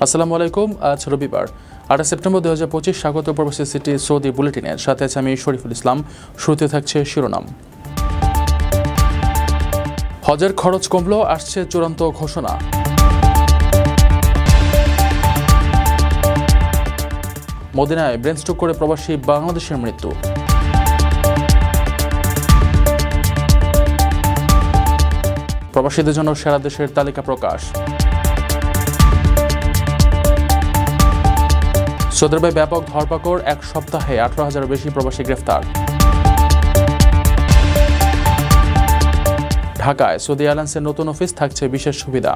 আসসালামু আলাইকুম। আজ রবিবার ৮ সেপ্টেম্বর ২০২৫। স্বাগত প্রবাসী সিটি সৌদি বুলেটিনের সাথে আছে আমি শরীফুল ইসলাম। শুরুতে থাকছে শিরোনাম। হজের খরচ কমল, আসছে চূড়ান্ত ঘোষণা। মদিনায় ব্রেন স্ট্রোক করে প্রবাসী বাংলাদেশের মৃত্যু। প্রবাসীদের জন্য সেরা দেশের তালিকা প্রকাশ। সৌদি আরবে ব্যাপক ধরপাকড়, এক সপ্তাহে ১৮,০০০-এর বেশি প্রবাসী গ্রেফতার। ঢাকায় সৌদি এয়ারলাইন্সের নতুন অফিস, থাকছে বিশেষ সুবিধা।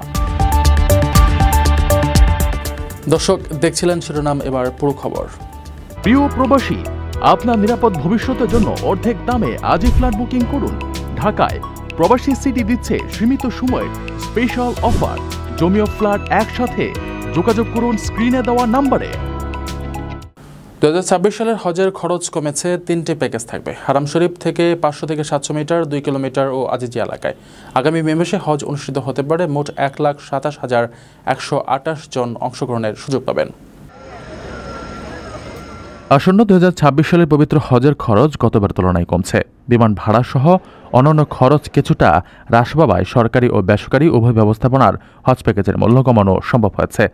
দর্শক দেখছিলেন শিরোনাম, এবার পুরো খবর। প্রিয় প্রবাসী, আপনার নিরাপদ ভবিষ্যতের জন্য অর্ধেক দামে আজই ফ্ল্যাট বুকিং করুন। ঢাকায় প্রবাসী সিটি দিচ্ছে সীমিত সময়ের স্পেশাল অফার। জমি ও ফ্ল্যাট একসাথে, যোগাযোগ করুন স্ক্রিনে দেওয়া নম্বরে। ২০২৬ সালের হজের খরচ কমেছে, ৩টি প্যাকেজ থাকবে। হারাম শরীফ থেকে ৫০০ থেকে ৭০০ মিটার, ২ কিলোমিটার ও আজিজিয়া এলাকায়। আগামী মে মাসে হজ অনুষ্ঠিত হতে পারে। মোট ১,২৭,১২৮ জন অংশগ্রহণের সুযোগ পাবেন। আসন্ন ২০২৬ সালের পবিত্র হজের খরচ গতবার তুলনায় কমছে। বিমান ভাড়া সহ অন্যান্য খরচ কিছুটা হ্রাস পাওয়ায় সরকারি ও বেসরকারি উভয় ব্যবস্থাপনার হজ প্যাকেজের মূল্য কমানো সম্ভব হয়েছে।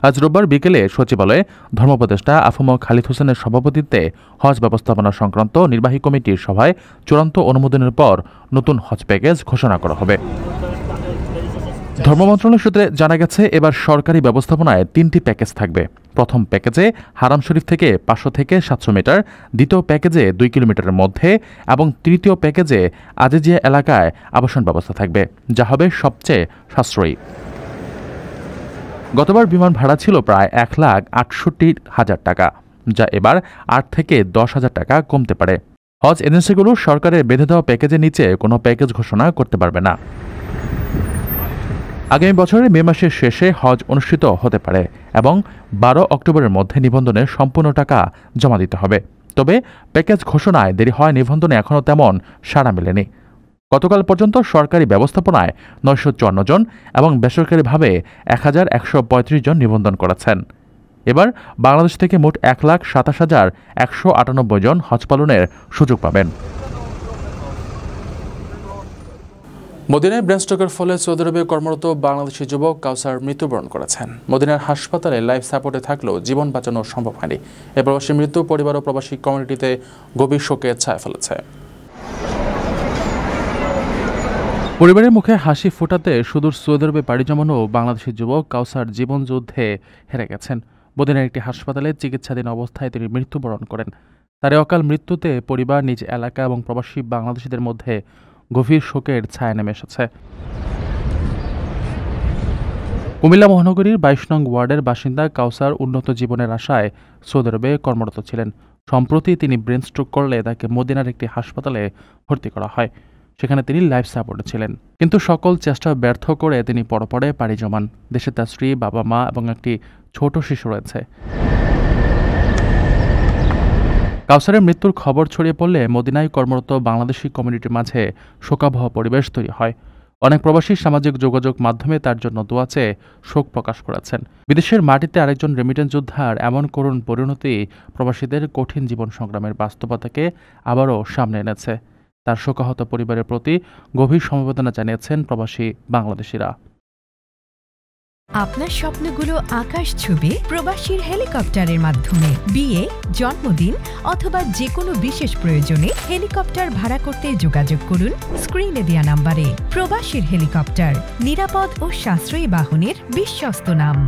আজ রোববার বিকেলে সচিবালয়ে ধর্মোপদেষ্টা আফম খালিদ হোসেনের সভাপতিত্বে হজ ব্যবস্থাপনা সংক্রান্ত নির্বাহী কমিটির সভায় চূড়ান্ত অনুমোদনের পর নতুন হজ প্যাকেজ ঘোষণা করা হবে। ধর্ম মন্ত্রণালয় সূত্রে জানা গেছে, এবার সরকারি ব্যবস্থাপনায় 3টি প্যাকেজ থাকবে। প্রথম প্যাকেজে হারাম শরীফ থেকে ৫০০ থেকে ৭০০ মিটার, দ্বিতীয় প্যাকেজে ২ কিলোমিটারের মধ্যে এবং তৃতীয় প্যাকেজে আজিজিয়া এলাকায় আবাসন ব্যবস্থা থাকবে, যা হবে সবচেয়ে সাশ্রয়ী। গতবার বিমান ভাড়া ছিল প্রায় ১,৬৮,০০০ টাকা, যা এবার ৮ থেকে ১০,০০০ টাকা কমতে পারে। হজ এজেন্সিগুলো সরকারের বেঁধে দেওয়া প্যাকেজের নিচে কোনো প্যাকেজ ঘোষণা করতে পারবে না। আগামী বছরের মে মাসের শেষে হজ অনুষ্ঠিত হতে পারে এবং ১২ অক্টোবরের মধ্যে নিবন্ধনের সম্পূর্ণ টাকা জমা দিতে হবে। তবে প্যাকেজ ঘোষণায় দেরি হওয়ায় নিবন্ধনে এখনও তেমন সাড়া মেলেনি। গতকাল পর্যন্ত সরকারি ব্যবস্থাপনায় ৯৫৪ জন এবং বেসরকারিভাবে ১,১৩৫ জন নিবন্ধন করেছেন। এবার বাংলাদেশ থেকে মোট ১,২৭,১৯৮ জন হজ পালনের সুযোগ পাবেন। মদিনায় ব্রেন স্ট্রোকের ফলে সৌদি আরবে কর্মরত বাংলাদেশি যুবক কাউসার মৃত্যুবরণ করেছেন। মদিনার হাসপাতালে লাইফ সাপোর্টে থাকলেও জীবন বাঁচানো সম্ভব হয়নি। এ প্রবাসী মৃত্যু পরিবার ও প্রবাসী কমিউনিটিতে গভীর শোকের ছায়া ফেলেছে। পরিবারের মুখে হাসি ফোটাতে সুদূর সৌদি আরবে পাড়ি জমানো বাংলাদেশি যুবক কাউসার জীবন যুদ্ধে হেরে গেছেন। মদিনার একটি হাসপাতালে চিকিৎসাধীন অবস্থায় তিনি মৃত্যুবরণ করেন। তার অকাল মৃত্যুতে পরিবার, নিজ এলাকা এবং প্রবাসী বাংলাদেশিদের মধ্যে গভীর শোকের ছায়া নেমে এসেছে। কুমিল্লা মহানগরীর ২২ নং ওয়ার্ডের বাসিন্দা কাউসার উন্নত জীবনের আশায় সৌদি আরবে কর্মরত ছিলেন। সম্প্রতি তিনি ব্রেন স্ট্রোক করলে তাকে মদিনার একটি হাসপাতালে ভর্তি করা হয়। সেখানে তিনি লাইফ সাপোর্টে ছিলেন, কিন্তু সকল চেষ্টা ব্যর্থ করে তিনি পরপরে পাড়ি জমান। দেশে তার স্ত্রী, বাবা মা এবং একটি ছোট শিশু রয়েছে। কাউসারের মৃত্যুর খবর ছড়িয়ে পড়লে মদিনায় কর্মরত বাংলাদেশি কমিউনিটির মাঝে শোকাবহ পরিবেশ তৈরি হয়। অনেক প্রবাসী সামাজিক যোগাযোগ মাধ্যমে তার জন্য দোয়া চেয়ে শোক প্রকাশ করেছেন। বিদেশের মাটিতে আরেকজন রেমিটেন্স যোদ্ধার এমন করুণ পরিণতি প্রবাসীদের কঠিন জীবন সংগ্রামের বাস্তবতাকে আবারও সামনে এনেছে। তার শোকাহত পরিবারের প্রতি গভীর সমবেদনা জানিয়েছেন প্রবাসী বাংলাদেশিরা। আপনার স্বপ্নগুলো আকাশ ছুবে প্রবাসীর হেলিকপ্টারের মাধ্যমে। বিয়ে, জন্মদিন অথবা যে কোনো বিশেষ প্রয়োজনে হেলিকপ্টার ভাড়া করতে যোগাযোগ করুন স্ক্রিনে দেয়া নম্বরে। প্রবাসীর হেলিকপ্টার, নিরাপদ ও সাশ্রয়ী বাহনের বিশ্বস্ত নাম।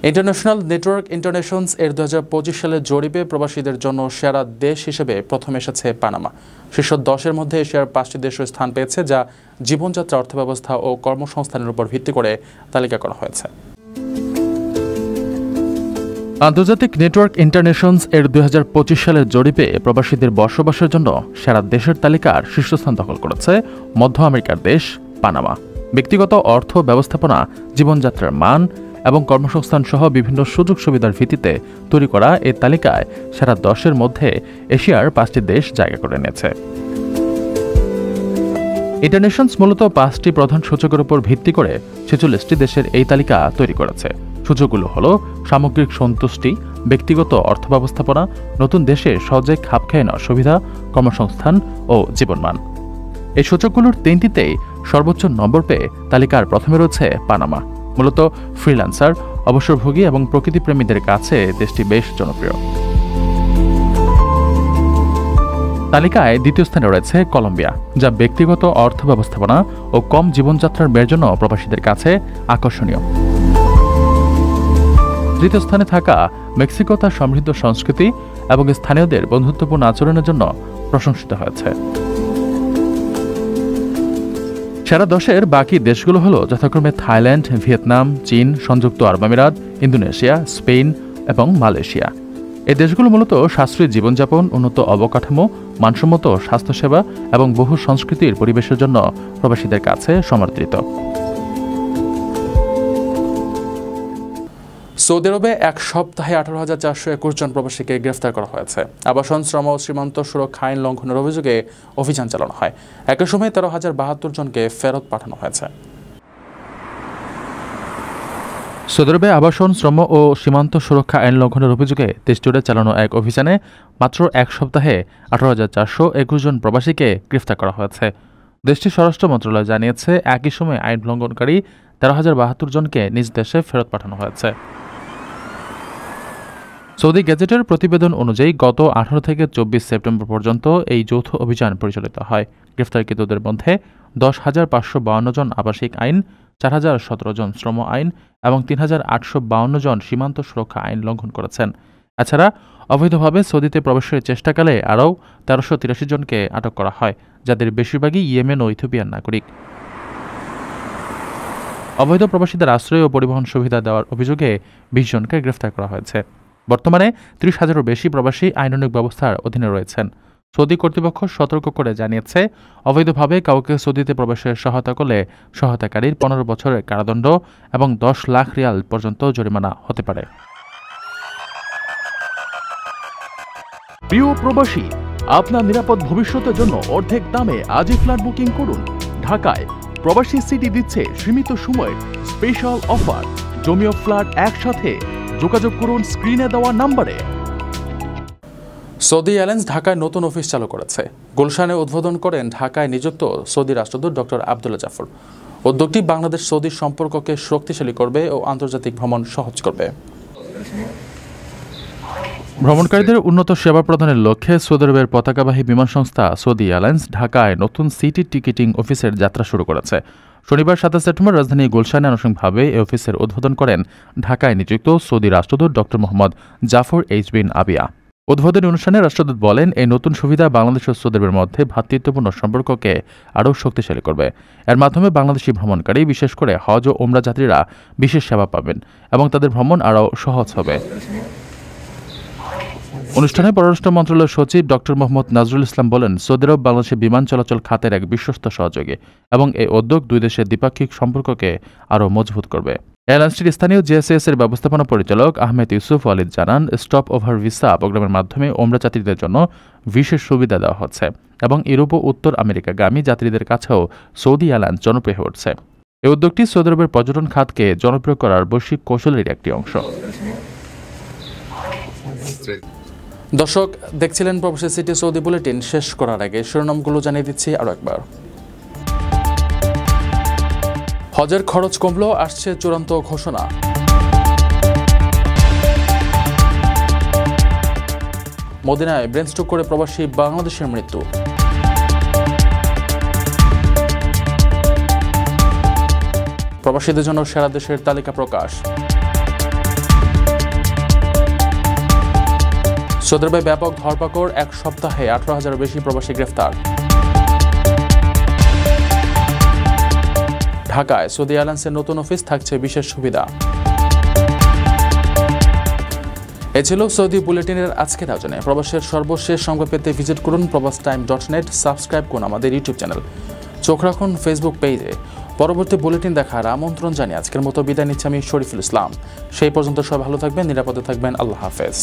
ইন্টারন্যাশনাল নেটওয়ার্ক ইন্টারন্যাশনস এর ২০২৫ সালের জরিপে প্রবাসীদের জন্য সেরা দেশ হিসেবে প্রথম এসেছে পানামা। শীর্ষ ১০-এর মধ্যে এশিয়ার ৫টি দেশও স্থান পেয়েছে, যা জীবনযাত্রা, অর্থব্যবস্থা ও কর্মসংস্থানের উপর ভিত্তি করে তালিকা করা হয়েছে। আন্তর্জাতিক নেটওয়ার্ক ইন্টারন্যাশনস এর ২০২৫ সালের জরিপে প্রবাসীদের বসবাসের জন্য সেরা দেশের তালিকার শীর্ষস্থান দখল করেছে মধ্য আমেরিকার দেশ পানামা। ব্যক্তিগত অর্থ ব্যবস্থাপনা, জীবনযাত্রার মান এবং কর্মসংস্থান সহ বিভিন্ন সুযোগ সুবিধার ভিত্তিতে তৈরি করা এই তালিকায় সেরা ১০-এর মধ্যে এশিয়ার ৫টি দেশ জায়গা করে নিয়েছে। ইন্টারন্যাশনস মূলত 5টি প্রধান সূচকের উপর ভিত্তি করে 46টি দেশের এই তালিকা তৈরি করেছে। সুযোগগুলো হলো সামগ্রিক সন্তুষ্টি, ব্যক্তিগত অর্থ ব্যবস্থাপনা, নতুন দেশে সহজে খাপ খেয়ে নেওয়ার সুবিধা, কর্মসংস্থান ও জীবনমান। এই সূচকগুলোর 3টিতেই সর্বোচ্চ নম্বর পেয়ে তালিকার প্রথমে রয়েছে পানামা। মূলত ফ্রিল্যান্সার, অবসরভোগী এবং প্রকৃতিপ্রেমীদের কাছে দেশটি বেশ জনপ্রিয়। তালিকায় দ্বিতীয় স্থানে রয়েছে কলম্বিয়া, যা ব্যক্তিগত অর্থ ব্যবস্থাপনা ও কম জীবনযাত্রার ব্যয়ের জন্য প্রবাসীদের কাছে আকর্ষণীয়। তৃতীয় স্থানে থাকা মেক্সিকো তার সমৃদ্ধ সংস্কৃতি এবং স্থানীয়দের বন্ধুত্বপূর্ণ আচরণের জন্য প্রশংসিত হয়েছে। সেরা 10-এর বাকি দেশগুলো হলো যথাক্রমে থাইল্যান্ড, ভিয়েতনাম, চীন, সংযুক্ত আরব আমিরাত, ইন্দোনেশিয়া, স্পেন এবং মালয়েশিয়া। এই দেশগুলো মূলত সাশ্রয়ী জীবনযাপন, উন্নত অবকাঠামো, মানসম্মত স্বাস্থ্যসেবা এবং বহু সংস্কৃতির পরিবেশের জন্য প্রবাসীদের কাছে সমাদৃত। সৌদি আরবে এক সপ্তাহে 18,421 জন প্রবাসীকে গ্রেফতার করা হয়েছে। আবাসন, শ্রম ও সীমান্ত সুরক্ষা আইন লঙ্ঘনের অভিযোগে অভিযান চালানো হয়। একই সময়ে 13,072 জনকে ফেরত পাঠানো হয়েছে। সৌদি আরবে আবাসন, শ্রম ও সীমান্ত সুরক্ষা আইন লঙ্ঘনের অভিযোগে দেশজুড়ে চালানো এক অভিযানে মাত্র এক সপ্তাহে 18,421 জন প্রবাসীকে গ্রেফতার করা হয়েছে। দেশটির স্বরাষ্ট্র মন্ত্রণালয় জানিয়েছে, একই সময়ে আইন লঙ্ঘনকারী 13,072 জনকে নিজ দেশে ফেরত পাঠানো হয়েছে। সৌদি গেজেটের প্রতিবেদন অনুযায়ী গত 18 থেকে 24 সেপ্টেম্বর পর্যন্ত এই যৌথ অভিযান পরিচালিত হয়। গ্রেফতারকৃতদের মধ্যে 10,552 জন আবাসিক আইন, 4,017 জন শ্রম আইন এবং 3,852 জন সীমান্ত সুরক্ষা আইন লঙ্ঘন করেছেন। এছাড়া অবৈধভাবে সৌদিতে প্রবেশের চেষ্টাকালে আরও 1383 জনকে আটক করা হয়, যাদের বেশিরভাগই ইয়েমেন ও ইথিওপিয়ার নাগরিক। অবৈধ প্রবাসীদের আশ্রয় ও পরিবহন সুবিধা দেওয়ার অভিযোগে 20 জনকে গ্রেফতার করা হয়েছে। বর্তমানে 30,000-এরও বেশি প্রবাসী আইনানুগ ব্যবস্থার অধীনে রয়েছেন। সৌদি কর্তৃপক্ষ সতর্ক করে জানিয়েছে, অবৈধভাবে কাউকে সৌদিতে প্রবেশের সহায়তা করলে সহায়তাকারীর 15 বছরের কারাদণ্ড এবং 10 লাখ রিয়াল পর্যন্ত জরিমানা হতে পারে। প্রিয় প্রবাসী, আপনার নিরাপদ ভবিষ্যতের জন্য অর্ধেক দামে আজই ফ্ল্যাট বুকিং করুন। ঢাকায় প্রবাসী সিটি দিচ্ছে সীমিত সময়ের স্পেশাল অফার। জমি ও ফ্ল্যাট একসাথে। যোগাযোগ করুন স্ক্রিনে দেওয়া নম্বরে। সৌদি এয়ারলাইন্স ঢাকায় নতুন অফিস চালু করেছে। গুলশানে উদ্বোধন করেন ঢাকায় নিযুক্ত সৌদি রাষ্ট্রদূত ডক্টর আবদুল্লাহ জাফর। উদ্যোগটি বাংলাদেশ সৌদি সম্পর্ককে শক্তিশালী করবে ও আন্তর্জাতিক ভ্রমণ সহজ করবে। ভ্রমণকারীদের উন্নত সেবা প্রদানের লক্ষ্যে সৌদি আরবের পতাকাবাহী বিমান সংস্থা সৌদি এয়ারলাইন্স ঢাকায় নতুন সিটি টিকিটিং অফিসের যাত্রা শুরু করেছে। শনিবার 27 সেপ্টেম্বর রাজধানী গুলশানে আনুষ্ঠানিকভাবে এই অফিসের উদ্বোধন করেন ঢাকায় নিযুক্ত সৌদি রাষ্ট্রদূত ডক্টর মোহাম্মদ জাফর এইচ বিন আবিয়া। উদ্বোধনী অনুষ্ঠানে রাষ্ট্রদূত বলেন, এই নতুন সুবিধা বাংলাদেশ ও সৌদি আরবের মধ্যে ভ্রাতৃত্বপূর্ণ সম্পর্ককে আরও শক্তিশালী করবে। এর মাধ্যমে বাংলাদেশি ভ্রমণকারী, বিশেষ করে হজ ও ওমরা যাত্রীরা বিশেষ সেবা পাবেন এবং তাদের ভ্রমণ আরও সহজ হবে। অনুষ্ঠানে পররাষ্ট্র মন্ত্রণালয়ের সচিব ডক্টর মোহাম্মদ নাজরুল ইসলাম বলেন, সৌদি আরব বাংলাদেশের বিমান চলাচল খাতের এক বিশ্বস্ত সহযোগী এবং এই উদ্যোগ দুই দেশের দ্বিপাক্ষিক সম্পর্ককে আরও মজবুত করবে। এয়ারলাইন্সটির স্থানীয় জেএসএস এর ব্যবস্থাপনা পরিচালক আহমেদ ইউসুফ ওয়ালিদ জানান, স্টপ ওভার ভিসা প্রোগ্রামের মাধ্যমে ওমরা যাত্রীদের জন্য বিশেষ সুবিধা দেওয়া হচ্ছে এবং ইউরোপ ও উত্তর আমেরিকাগামী যাত্রীদের কাছেও সৌদি এয়ারলাইন্স জনপ্রিয় হয়ে উঠছে। এই উদ্যোগটি সৌদি আরবের পর্যটন খাতকে জনপ্রিয় করার বৈশ্বিক কৌশলের একটি অংশ। দর্শক দেখছিলেন প্রবাসী সিটি সৌদি বুলেটিন। শেষ করার আগে শিরোনামগুলো জানিয়ে দিচ্ছি আরও একবার। হজের খরচ কমল, আসছে চূড়ান্ত ঘোষণা। মদিনায় ব্রেন স্ট্রোক করে প্রবাসী বাংলাদেশের মৃত্যু। প্রবাসীদের জন্য সেরা দেশের তালিকা প্রকাশ। সৌদি আরবে ব্যাপক ধরপাকড়, এক সপ্তাহে 18,000-এর বেশি প্রবাসী গ্রেফতার। ঢাকায় সৌদি এয়ারলাইন্সের নতুন অফিস, থাকছে বিশেষ সুবিধা। এ ছিল সৌদি বুলেটিনের আজকের আয়োজনে। প্রবাসের সর্বশেষ সংবাদ পেতে ভিজিট করুন probastime.net, সাবস্ক্রাইব করুন আমাদের ইউটিউব চ্যানেল, চোখ রাখুন ফেসবুক পেজে। পরবর্তী বুলেটিন দেখার আমন্ত্রণ জানিয়ে আজকের মতো বিদায় নিচ্ছি আমি শরীফুল ইসলাম। সেই পর্যন্ত সবাই ভালো থাকবেন, নিরাপদে থাকবেন। আল্লাহ হাফেজ।